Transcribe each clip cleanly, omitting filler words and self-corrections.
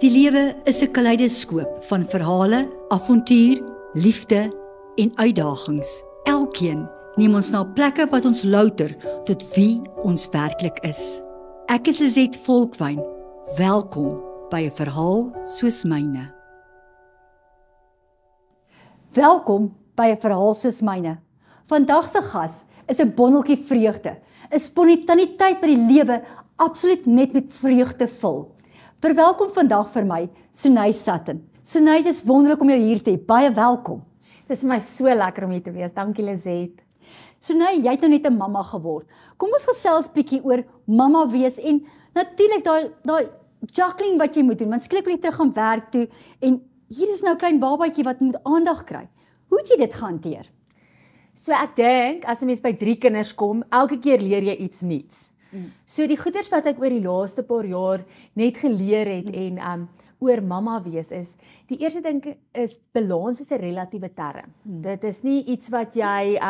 Die lewe is 'n kaleidoskoop van verhale, avontuur, liefde en uitdagings. Elkeen neem ons na plekke wat ons louter tot wie ons werklik is. Ek is Lizet Volkwyn. Welkom by 'n verhaal soos myne. Welkom by 'n verhaal soos myne. Vandag se gas is 'n bondeltjie vreugde, 'n spontaniteit wat die lewe absoluut net met vreugde vul. Verwelkom vandag vir my, Sunay Sutton. Sunay, dit is wonderlik om jou hier te hê. Baie welkom. Dit is my so lekker om hier te wees. Dankie Lizet. Sunay, jy het nou net 'n mamma geword. Kom ons gesels bietjie oor mamma wees en natuurlik daai juggling wat jy moet doen. Want skielik wil jy terug gaan werk toe en hier is nou 'n klein babatjie wat moet aandag kry. Hoe het jy dit gehanteer? So ek dink as 'n mens by 3 kinders kom, elke keer leer jy iets nuuts. So die goeders wat ek oor die laaste paar jaar net geleer het en oor mamma wees is, die eerste ding is balans is 'n relatiewe term. Dit is nie iets wat jy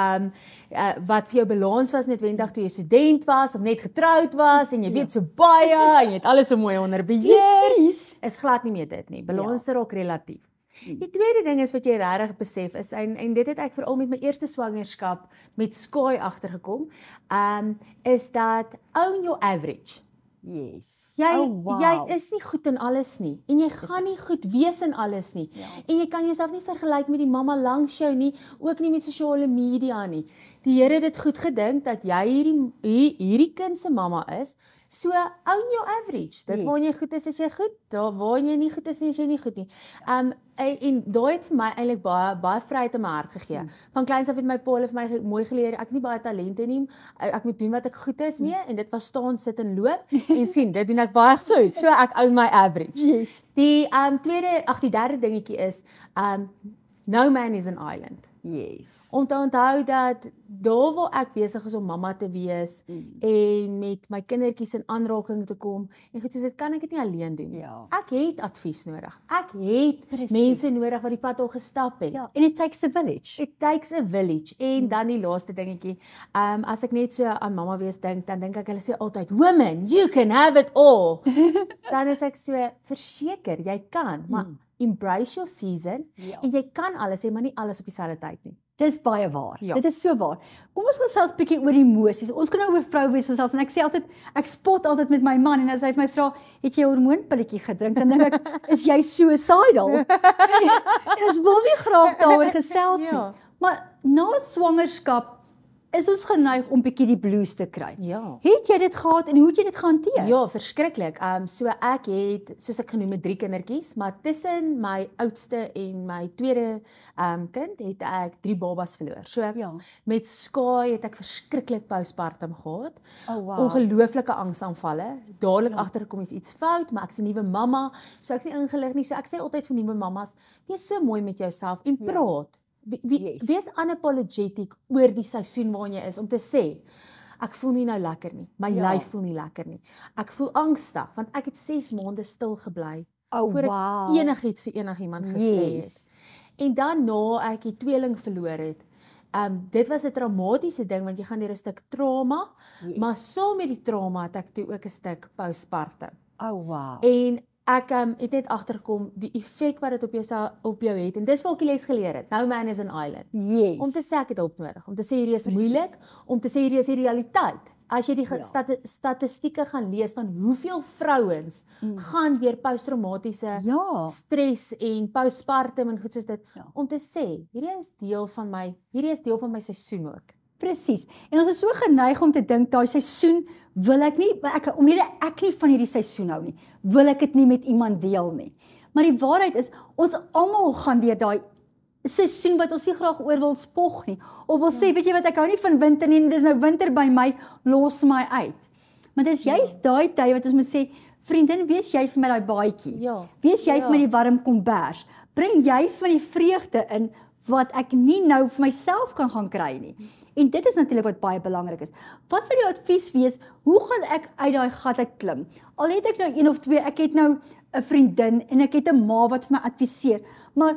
wat vir jou balans was noodwendig toe jy student was of net getroud was en jy weet so baie en jy het alles so mooi onder beheer. Is glad nie meer dit nie. Balans is ook relatief. Die tweede ding is wat jy regtig besef is en dit het ek veral met my eerste swangerskap met Sky agtergekom, is dat own your average. Yes. Jy is nie goed in alles nie en jy gaan nie goed wees in alles nie. En jy kan jouself nie vergelyk met die mamma langs jou nie, ook nie met sosiale media nie. Die Here het dit goed gedink dat jy hierdie kind se mamma is. So, own your average. Dit waar jy goed is jy goed, daar waar jy nie goed is jy nie goed nie. En daai het vir my eintlik baie vryheid in my hart gegee. Van kleins af het my pa vir my mooi geleer, ek het nie baie talente nie, ek moet doen wat ek goed is mee, en dit was staan, sit en loop, en sien, dit doen ek baie goed, so ek own my average. Yes. Die derde dingetjie is, no man is an island. Yes. Om te onthou dat daar waar ek besig is om mamma te wees en met my kindertjies in aanraking te kom en goed soos dit kan ek dit nie alleen doen. Ja. Ek het advies nodig. Ek het mense nodig wat die pad al gestap het. Ja, and it takes a village. It takes a village. En dan die laaste dingetjie, as ek net so aan mamma wees dink, dan dink ek hulle sê altyd, women, you can have it all. Dan is ek so, verseker, jy kan, maar embrace your season, en jy kan alles hê, maar nie alles op dieselfde tyd nie. Dis baie waar. Ja. Dit is so waar. Kom ons gesels bietjie oor emosies. Ons kan nou oor vrou wees gesels en ek sê altyd, ek spot altyd met my man en as hy vir my vra, het jy 'n hormoonpilletjie gedrink? Dan dink ek, is jy suicidal? En ons wil nie graag daaroor gesels nie. Ja. Maar na swangerskap is ons geneig om bietjie die blues te kry. Ja. Het jy dit gehad en hoe het jy dit gehanteer? Ja, verskriklik. So ek het, soos ek genoem het, 3 kindertjies, maar tussen my oudste en my tweede kind het ek 3 babas verloor. So met Sky het ek verskriklik postpartum gehad. Oh, wow. Ongelooflike angsaanvalle. Dadelik agtergekom is iets fout, maar ek's 'n nuwe mamma, so ek's nie ingelig nie. So ek sê altyd vir nuwe mammas, wees so mooi met jouself en praat. Wees unapologetic oor die seisoen waarin jy is, om te sê, ek voel nie nou lekker nie, my lyf voel nie lekker nie, ek voel angstig, want ek het 6 maande stil gebly, voor ek enigiets vir enigiemand gesê het. En dan na ek die tweeling verloor het, dit was 'n traumatiese ding, want jy gaan deur 'n stuk trauma, maar saam met die trauma het ek toe ook 'n stuk postpartum. Oh wow. En ek het net agtergekom die effek wat dit op jou het, en dis waar ek die les geleer het. No man is an island. Yes. Om te sê ek het hulp nodig, om te sê hierdie is moeilik, om te sê hierdie is die realiteit. As jy die statistieke gaan lees van hoeveel vrouens gaan deur posttraumatiese stres en postpartum en goed soos dit, om te sê, hierdie is deel van my seisoen ook. Presies. En ons is so geneig om te dink, daai seisoen wil ek nie, omdat ek nie van hierdie seisoen hou nie, wil ek dit nie met iemand deel nie. Maar die waarheid is, ons almal gaan deur daai seisoen wat ons nie graag oor wil spog nie, of wil sê, weet jy wat, ek hou nie van winter nie, dis nou winter by my, los my uit. Maar dis juist daai tyd wat ons moet sê, vriendin, wees jy vir my daai baadjie, wees jy vir my die warm kombers, bring jy vir die vreugde in, wat ek nie nou vir myself kan gaan kry nie. En dit is natuurlik wat baie belangrik is. Wat sal jou advies wees, hoe gaan ek uit daai gat uit klim? Al het ek nou 1 of 2, ek het nou 'n vriendin en ek het 'n ma wat vir my adviseer, maar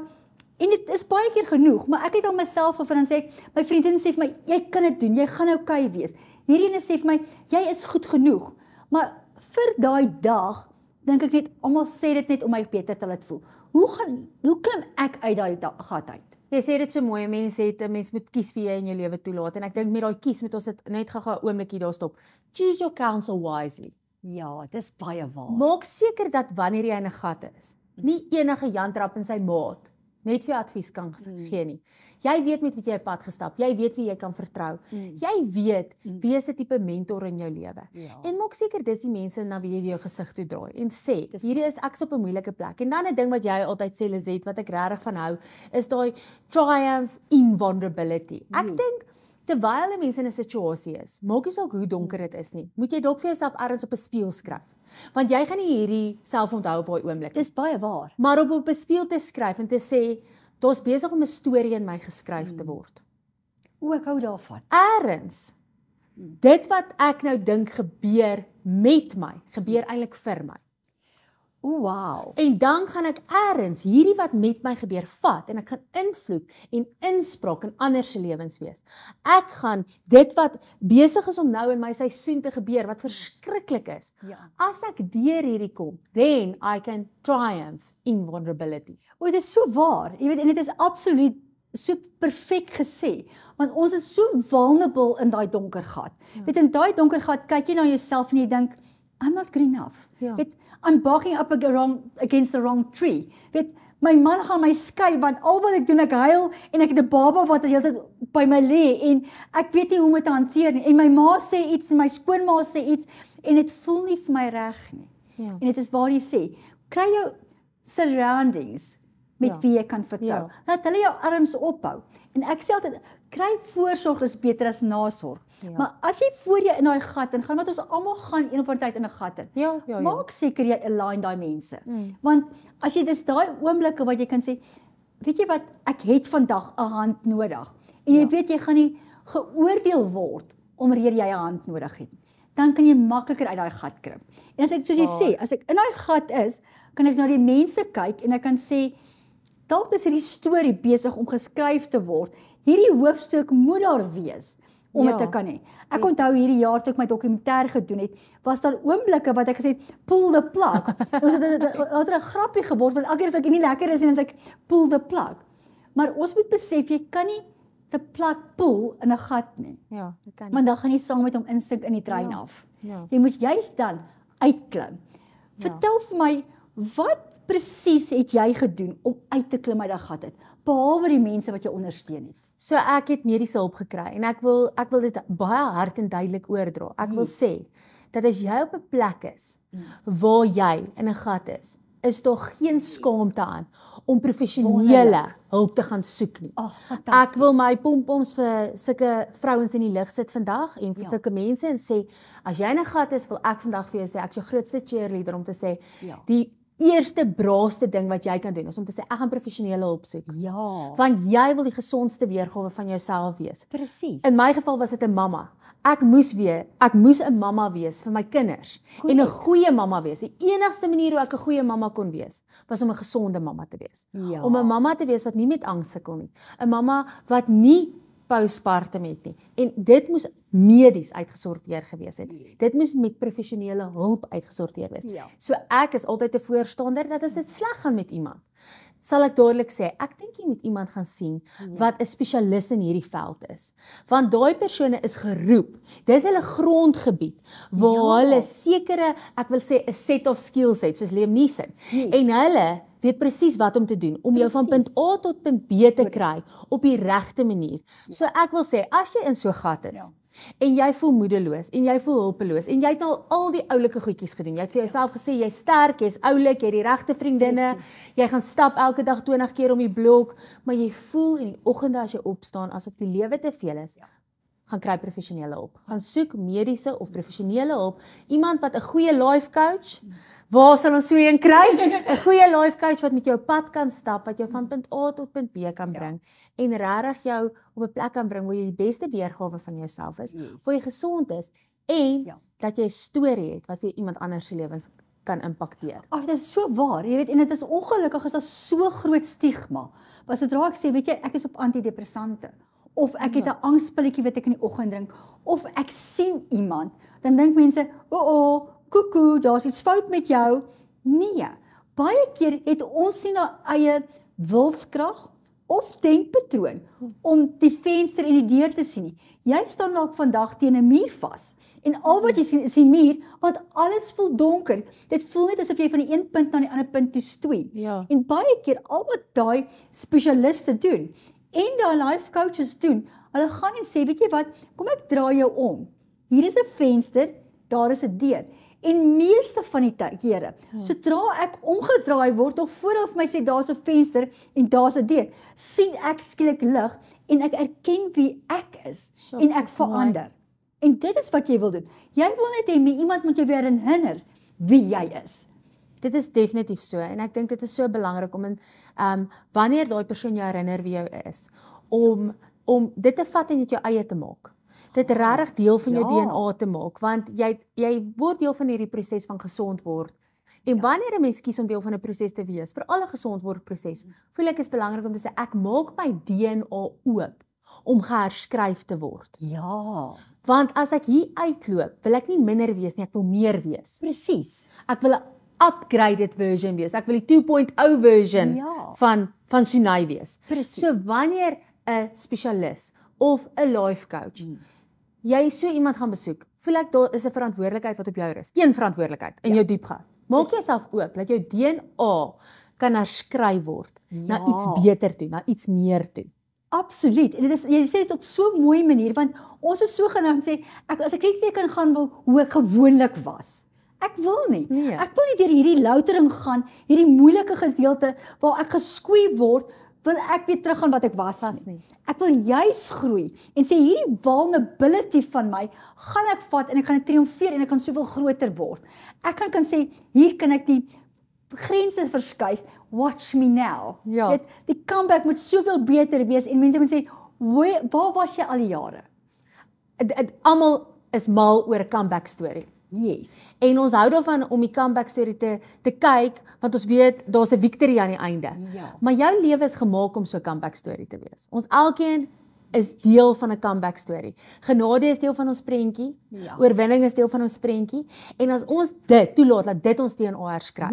en dit is baie keer genoeg, maar ek het al myself gevra en sê, my vriendin sê vir my, jy kan dit doen, jy gaan okay wees. Hierdie ene sê vir my, jy is goed genoeg, maar vir daai dag dink ek net, almal sê dit net om my beter te laat voel. Hoe klim ek uit daai gat uit? Jy sê dit so mooi, mense moet kies wie jy in jou lewe toelaat, en ek dink met daai kies moet ons dit net gou-gou 'n oombliekie daar stop. Choose your counsel wisely. Ja, dis baie waar. Maak seker dat wanneer jy in 'n gat is, nie enige Jan Trap en sy maat net vir jou advies kan gee nie. Jy weet met wie jy 'n pad gestap, jy weet wie jy kan vertrou. Jy weet wie is 'n tipe mentor in jou lewe. Ja. En maak seker dis die mense na wie jy jou gesig toe draai en sê, hierdie is ek op 'n moeilike plek. En dan 'n ding wat jy altyd sê, Lizet, wat ek regtig van hou, is daai triumph in vulnerability. Ek dink terwyl 'n mens in 'n situasie is, maak nie saak hoe donker dit is nie, moet jy dalk vir jouself ergens op 'n spieël skryf. Want jy gaan nie hierdie self onthou op daai oomblik. Dis baie waar. Maar op 'n spieël te skryf en te sê, daar's besig om 'n storie in my geskryf te word. O, ek hou daarvan. Eerens, dit wat ek nou dink gebeur met my, gebeur eintlik vir my. O, wow. En dan gaan ek eerens hierdie wat met my gebeur vat en ek gaan invloed en inspraak in ander se lewens wees. Ek gaan dit wat besig is om nou in my seisoen te gebeur, wat verskriklik is, as ek deur hierdie kom, then I can triumph in vulnerability. O, dit is so waar. Jy weet, en dit is absoluut so perfek gesê, want ons is so vulnerable in daai donker gat. Weet, in daai donker gat kyk jy na jouself en jy dink, I'm not good enough. Weet, I'm barking up against the wrong tree. Weet, my man gaan my skei, want al wat ek doen, ek huil, en ek het 'n baba wat die hele tyd by my lê, en ek weet nie hoe om dit te hanteer nie, en my ma sê iets, en my skoonma sê iets, en dit voel nie vir my reg nie. En dit is waar jy sê, kry jou surroundings met wie jy kan vertrou. Laat hulle jou arms ophou. En ek sê altyd, kry voorsorg is beter as nasorg. Maar as jy voor jy in daai gat in gaan, want ons almal gaan een op 'n tyd in 'n gat in. Maak seker jy align daai mense. Want as jy dis daai oomblikke wat jy kan sê, weet jy wat, ek het vandag 'n hand nodig. En jy weet jy gaan nie geoordeel word omdat jy 'n hand nodig het. Dan kan jy makliker uit daai gat klim. En as ek soos jy sê, as ek in daai gat is, kan ek na die mense kyk en ek kan sê, dalk is hierdie storie besig om geskryf te word. Hierdie hoofstuk moet daar wees om dit te kan hê. Ek onthou hierdie jaar toe ek my dokumentêr gedoen het, was daar oomblikke wat ek gesê het, pull the plug. Ons het 'n grappie geword, want elke keer as ek nie lekker is en dan sê ek, pull the plug. Maar ons moet besef, jy kan nie die plug pull in 'n gat nie. Dit kan nie. Want dan gaan jy saam met hom insink in die trein af. Jy moet juist dan uitklim. Vertel vir my, wat presies het jy gedoen om uit te klim uit daai gat uit, behalwe die mense wat jou ondersteun het? So ek het mediese hulp gekry en ek wil dit baie hard en duidelik oordra. Ek wil sê dat as jy op 'n plek is waar jy in 'n gat is daar geen skaamte aan om professionele hulp te gaan soek nie. Ek wil my pompoms vir sulke vrouens in die lig sit vandag en vir sulke mense en sê, as jy in 'n gat is, wil ek vandag vir jou sê, ek is jou grootste cheerleader om te sê, die eerste braaste ding wat jy kan doen is om te sê, ek gaan professionele hulp soek. Want jy wil die gesondste weergawe van jouself wees. Presies. In my geval was dit 'n mamma. Ek moes 'n mamma wees vir my kinders en 'n goeie mamma wees. Die enigste manier hoe ek 'n goeie mamma kon wees, was om 'n gesonde mamma te wees. Om 'n mamma te wees wat nie met angs sukkel nie. 'n Mamma wat nie postpartum het nie. En dit moes medies uitgesorteer gewees het. Dit moes met professionele hulp uitgesorteer wees. So ek is altyd 'n voorstander dat as dit sleg gaan met iemand, sal ek dadelik sê, ek dink jy moet iemand gaan sien wat 'n spesialis in hierdie veld is. Want daai persone is geroep. Dis hulle grondgebied waar hulle sekere, ek wil sê 'n set of skills het, soos Liam Neeson. En hulle weet presies wat om te doen om jou van punt A tot punt B te kry op die regte manier. So ek wil sê, as jy in so 'n gat is en jy voel moedeloos en jy voel hulpeloos en jy het al die oulike goedjies gedoen. Jy het vir jouself gesê jy's sterk, jy's oulik, jy het die regte vriendinne, jy gaan stap elke dag 20 keer om die blok, maar jy voel in die oggende as jy opstaan asof die lewe te veel is. Gaan kry professionele hulp. Gaan soek mediese of professionele hulp. Iemand wat 'n goeie life coach, waar sal ons so een kry? 'n Goeie life coach wat met jou pad kan stap, wat jou van punt A tot punt B kan bring en regtig jou op 'n plek kan bring waar jy die beste weergawe van jouself is, waar jy gesond is en dat jy 'n storie het wat vir iemand anders se lewens kan impakteer. Dit is so waar, jy weet, en dit is ongelukkig is daar so groot stigma. Maar sodra ek sê, weet jy, ek is op antidepressante, of ek het 'n angspilletjie wat ek in die oggend drink, of ek sien iemand, dan dink mense, koekoe, daar's iets fout met jou. Nee, baie keer het ons nie na eie wilskrag of denkpatroon om die venster en die deur te sien nie. Jy staan dalk vandag teen 'n muur vas en al wat jy sien is die muur, want alles voel donker. Dit voel net asof jy van die een punt na die ander punt toe stoei. Ja. En baie keer al wat daai spesialiste doen en daai life coaches doen, hulle gaan en sê, weet jy wat, kom ek draai jou om. Hier is 'n venster, daar is 'n deur. En meeste van die kere, sodra ek omgedraai word of vooraf my sê daar's 'n venster en daar's 'n deur, sien ek skielik lig en ek erken wie ek is en ek verander. En dit is wat jy wil doen. Jy wil net hê iemand moet jou weer herinner wie jy is. Dit is definitief so en ek dink dit is so belangrik om wanneer daai persoon jou herinner wie jy is, om dit te vat en dit jou eie te maak. Dit regtig deel van jou DNA te maak, want jy word deel van hierdie proses van gesond word. En wanneer 'n mens kies om deel van 'n proses te wees, vir alle gesond word proses, voel ek is belangrik om te sê ek maak my DNA oop om geherskryf te word. Ja, Want as ek hier uitloop, wil ek nie minder wees nie, ek wil meer wees. presies. Ek wil 'n upgraded version wees. Ek wil die 2.0 version van Sunay wees. Presies. So wanneer 'n spesialis of 'n life coach jy so iemand gaan besoek, voel ek daar is 'n verantwoordelikheid wat op jou rus. Een verantwoordelikheid in jou diepgaat. Maak jouself oop dat jou DNA kan herskryf word na iets beter toe, na iets meer toe. Absoluut. En jy sê dit op so 'n mooi manier, want ons is so geneig sê, as ek net weer kan gaan wil hoe ek gewoonlik was. Ek wil nie. Nee. Ek wil nie deur hierdie loutering gaan, hierdie moeilike gedeelte waar ek geskweep word, wil ek weer terug aan wat ek was nie. Ek wil juis groei en sê hierdie vulnerability van my gaan ek vat en ek gaan dit triomfeer en ek kan soveel groter word. Ek kan sê hier kan ek die grense verskuif. Watch me now. Ja. Die comeback moet soveel beter wees en mense moet sê, waar was jy al die jare? Almal is mal oor 'n comeback storie. Yes. En ons hou daarvan om die comeback storie te kyk, want ons weet daar's 'n victory aan die einde. Ja. Maar jou lewe is gemaak om so 'n comeback storie te wees. Ons elkeen is deel van 'n comeback storie. Genade is deel van ons prentjie. Ja. Oorwinning is deel van ons prentjie. En as ons dit toelaat dat dit ons DNA herskryf,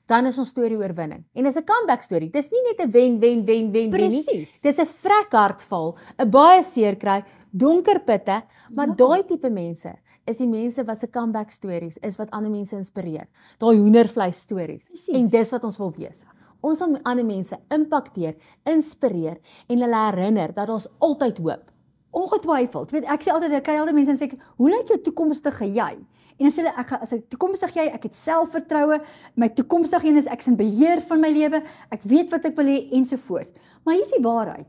dan is ons storie oorwinning. En dis 'n comeback storie. Dis nie net 'n wen nie. Precies. Dis 'n vrek hartval, 'n baie seer kry, donker putte, maar daai tipe mense is die mense wat se comeback stories is wat ander mense inspireer. Daai hoendervleis stories. En dis wat ons wil wees. Ons wil ander mense impakteer, inspireer en hulle herinner dat daar's altyd hoop. Ongetwyfeld. Weet ek sê altyd, ek kry altyd mense en sê, hoe lyk jou toekomstige jy? En dan sê hulle, as ek toekomstig jy, ek het selfvertroue, my toekomstige een is ek is in beheer van my lewe, ek weet wat ek wil hê ensovoorts. Maar hier is die waarheid.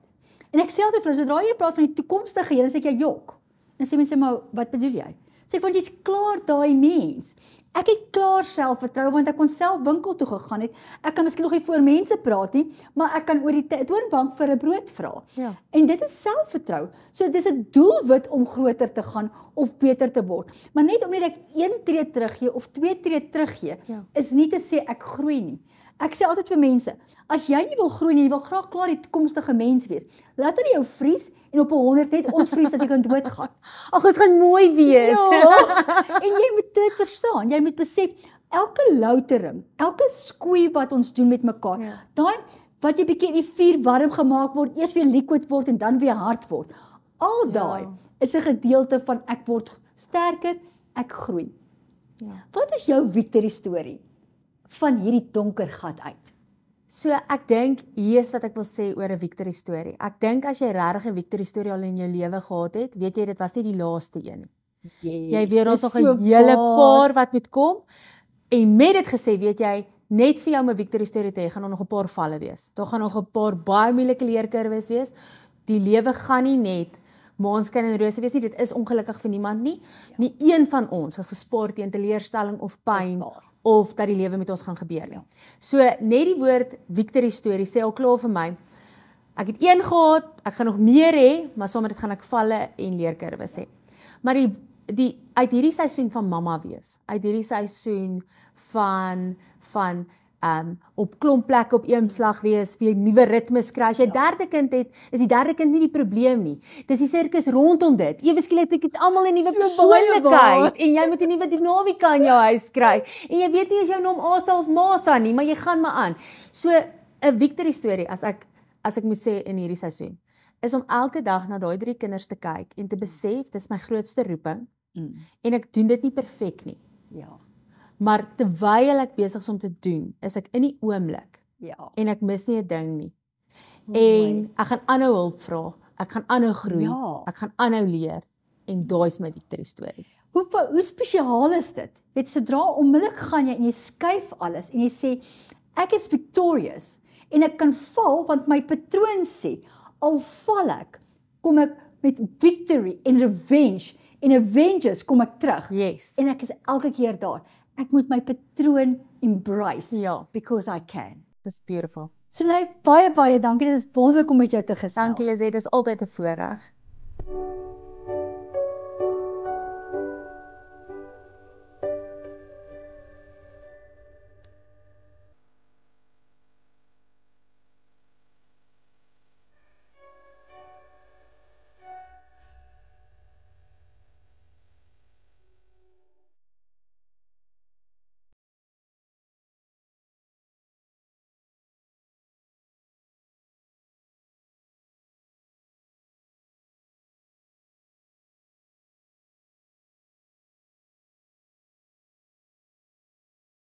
En ek sê altyd vir hulle, sodra jy praat van die toekomstige jy, dan sê ek jy jok. Dan sê mense, maar wat bedoel jy? Sê ek, want jy's klaar daai mens. Ek het klaar selfvertroue want ek kon self winkel toe gegaan het. Ek kan miskien nog nie voor mense praat nie, maar ek kan oor die toonbank vir 'n brood vra. Ja. En dit is selfvertroue. So dis 'n doelwit om groter te gaan of beter te word. Maar net omdat ek 1 tree teruggee of 2 tree teruggee, is nie te sê ek groei nie. Ek sê altyd vir mense, as jy nie wil groei nie, jy wil graag klaar die toekomstige mens wees. Laat hulle jou vries en op 'n 100 net ontvries dat jy kan doodgaan. Ag, dit gaan mooi wees. Ja, en jy moet dit verstaan. Jy moet besef, elke loutering, elke squeeze wat ons doen met mekaar, daai wat jy bietjie in die vuur warm gemaak word, eers weer liquid word en dan weer hard word. Al daai is 'n gedeelte van ek word sterker, ek groei. Wat is jou victory storie van hierdie donker gat uit? So ek dink hier is wat ek wil sê oor 'n victory storie. Ek dink as jy regtig 'n victory storie al in jou lewe gehad het, weet jy dit was nie die laaste een nie. Jy weet daar's nog 'n hele paar wat moet kom. En met dit gesê, weet jy, net vir jou om 'n victory storie te hê, gaan daar nog 'n paar valle wees. Daar gaan nog 'n paar baie moeilike leerkurwes wees. Die lewe gaan nie net maanskyn en rose wees nie. Dit is ongelukkig vir niemand nie. Nie een van ons is gespaar teen teleurstelling of pyn of dat die lewe met ons gaan gebeur nie. So net die woord victory story sê al klaar vir my. Ek het een gehad, ek gaan nog meer hê, maar saam met dit gaan ek valle en leerkurwes hê. Maar uit hierdie seisoen van mamma wees, uit hierdie seisoen van op klomp plekke op een slag wees, vir nuwe ritmes kry. As jy derde kind het, is die derde kind nie die probleem nie. Dis die sirkus rondom dit. Ewe skielik het dit almal 'n nuwe persoonlikheid en jy moet 'n nuwe dinamika in jou huis kry. En jy weet nie as jou naam Arthur of Martha nie, maar jy gaan maar aan. So 'n victory storie as ek moet sê in hierdie seisoen, is om elke dag na daai 3 kinders te kyk en te besef dis my grootste roeping. En ek doen dit nie perfek nie. Ja. Maar terwyl ek besig is om te doen, is ek in die oomblik. Ja. En ek mis nie 'n ding nie. En ek gaan aanhou hulp vra. Ek gaan aanhou groei. Ja. Ek gaan aanhou leer en daai is my victory storie. Hoe spesiaal is dit? Weet sodra onmiddellik gaan jy en jy skuif alles en jy sê ek is victorious en ek kan val want my patroon sê al val ek, kom ek met victory en revenge en vengeance kom ek terug. Yes. En ek is elke keer daar. Ek moet my patroon embrace Ja. because I can. Dis beautiful. So nou baie dankie. Dit is wonderlik om met jou te gesels. Dankie Lizette, dis altyd 'n voorreg.